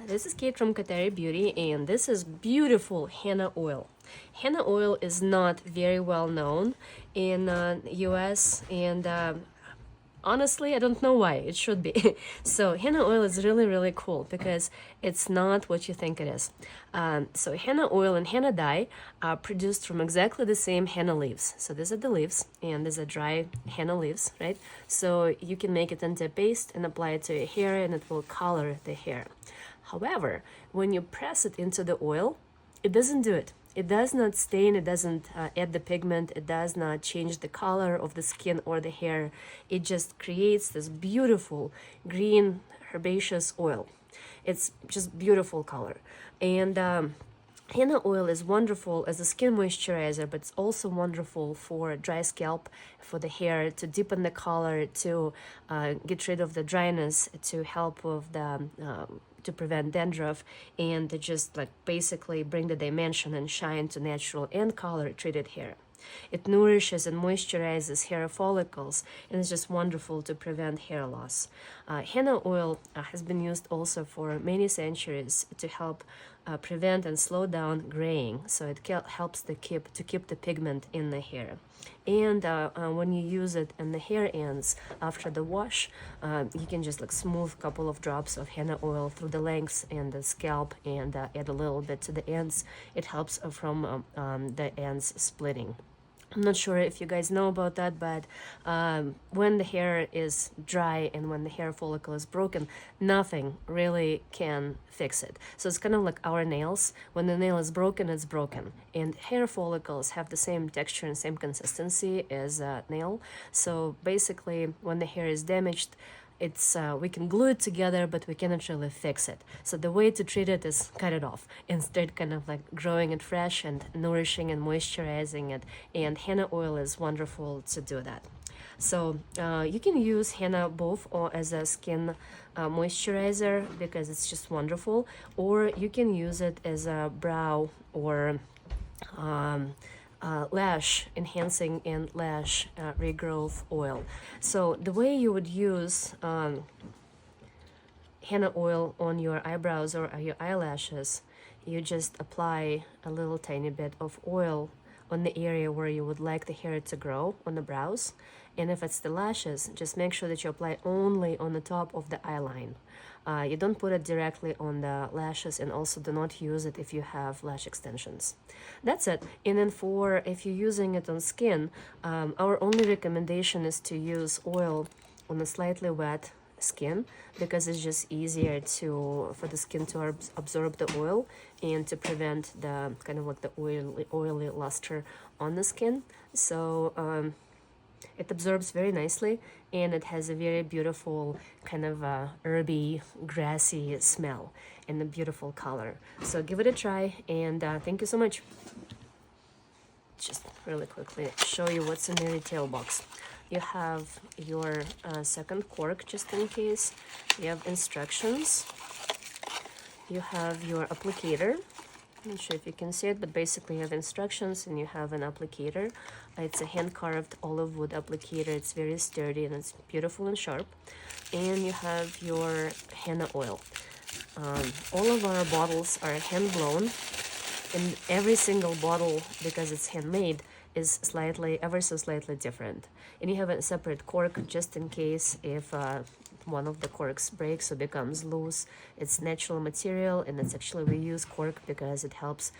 This is Kate from Katari Beauty, and this is beautiful henna oil. Henna oil is not very well known in US, and honestly, I don't know why. It should be. So henna oil is really cool because it's not what you think it is. So henna oil and henna dye are produced from exactly the same henna leaves. So these are the leaves, and these are dry henna leaves, right? So you can make it into a paste and apply it to your hair, and it will color the hair. However, when you press it into the oil, it doesn't do it. It does not stain, it doesn't add the pigment, it does not change the color of the skin or the hair. It just creates this beautiful green herbaceous oil. It's just beautiful color. And henna oil is wonderful as a skin moisturizer, but it's also wonderful for dry scalp, for the hair, to deepen the color, to get rid of the dryness, to help with the to prevent dandruff, and to just like basically bring the dimension and shine to natural and color treated hair. It nourishes and moisturizes hair follicles, and it's just wonderful to prevent hair loss. Henna oil has been used also for many centuries to help prevent and slow down graying, so it helps to keep the pigment in the hair. And when you use it in the hair ends after the wash, you can just like smooth a couple of drops of henna oil through the lengths and the scalp, and add a little bit to the ends. It helps from the ends splitting. I'm not sure if you guys know about that, but when the hair is dry and when the hair follicle is broken, nothing really can fix it. So it's kind of like our nails. When the nail is broken, it's broken. And hair follicles have the same texture and same consistency as a nail. So basically, when the hair is damaged, it's we can glue it together, but we cannot really fix it. So the way to treat it is cut it off, instead kind of like growing it fresh and nourishing and moisturizing it. And henna oil is wonderful to do that. So you can use henna both or as a skin moisturizer, because it's just wonderful, or you can use it as a brow or lash enhancing and lash regrowth oil. So the way you would use henna oil on your eyebrows or your eyelashes, you just apply a little tiny bit of oil on the area where you would like the hair to grow on the brows. And if it's the lashes, just make sure that you apply only on the top of the eyeline. You don't put it directly on the lashes, and also do not use it if you have lash extensions. That's it. And then for if you're using it on skin, our only recommendation is to use oil on a slightly wet skin, because it's just easier for the skin to absorb the oil and to prevent the kind of like the oily luster on the skin. So it absorbs very nicely, and it has a very beautiful kind of herby, grassy smell and a beautiful color. So give it a try, and thank you so much. Just really quickly show you what's in the retail box. You have your second cork, just in case. You have instructions. You have your applicator. I'm not sure if you can see it, but basically you have instructions and you have an applicator. It's a hand-carved olive wood applicator. It's very sturdy and it's beautiful and sharp. And you have your henna oil. All of our bottles are hand-blown, and every single bottle, because it's handmade, is ever so slightly different. And you have a separate cork just in case if one of the corks breaks or becomes loose. It's natural material, and it's actually, we use cork because it helps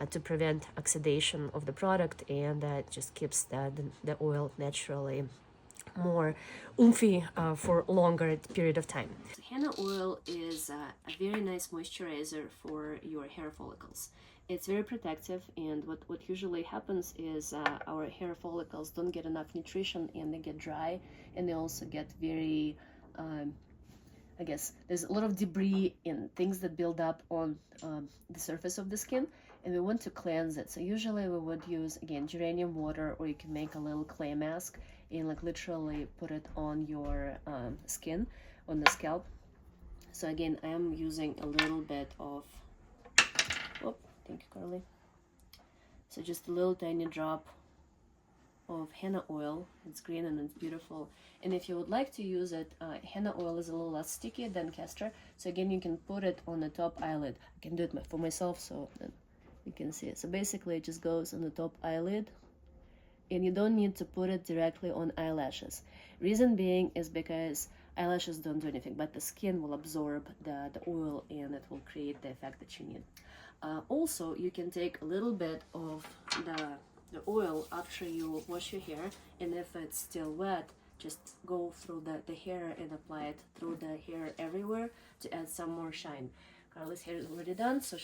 to prevent oxidation of the product, and it just keeps the oil naturally more oomphy for longer period of time. Henna oil is a very nice moisturizer for your hair follicles. It's very protective, and what usually happens is our hair follicles don't get enough nutrition, and they get dry, and they also get very I guess there's a lot of debris and things that build up on the surface of the skin, and we want to cleanse it. So usually we would use, again, geranium water, or you can make a little clay mask and like literally put it on your skin, on the scalp. So again, I am using a little bit of, oh, thank you, Carly. So just a little tiny drop of henna oil. It's green and it's beautiful. And if you would like to use it, henna oil is a little less sticky than castor. So again, you can put it on the top eyelid. I can do it for myself so that you can see it. So basically it just goes on the top eyelid, and you don't need to put it directly on eyelashes. Reason being is because eyelashes don't do anything, but the skin will absorb the oil and it will create the effect that you need. Also, you can take a little bit of the oil after you wash your hair, and if it's still wet, just go through the hair and apply it through the hair everywhere to add some more shine. Carla's hair is already done, so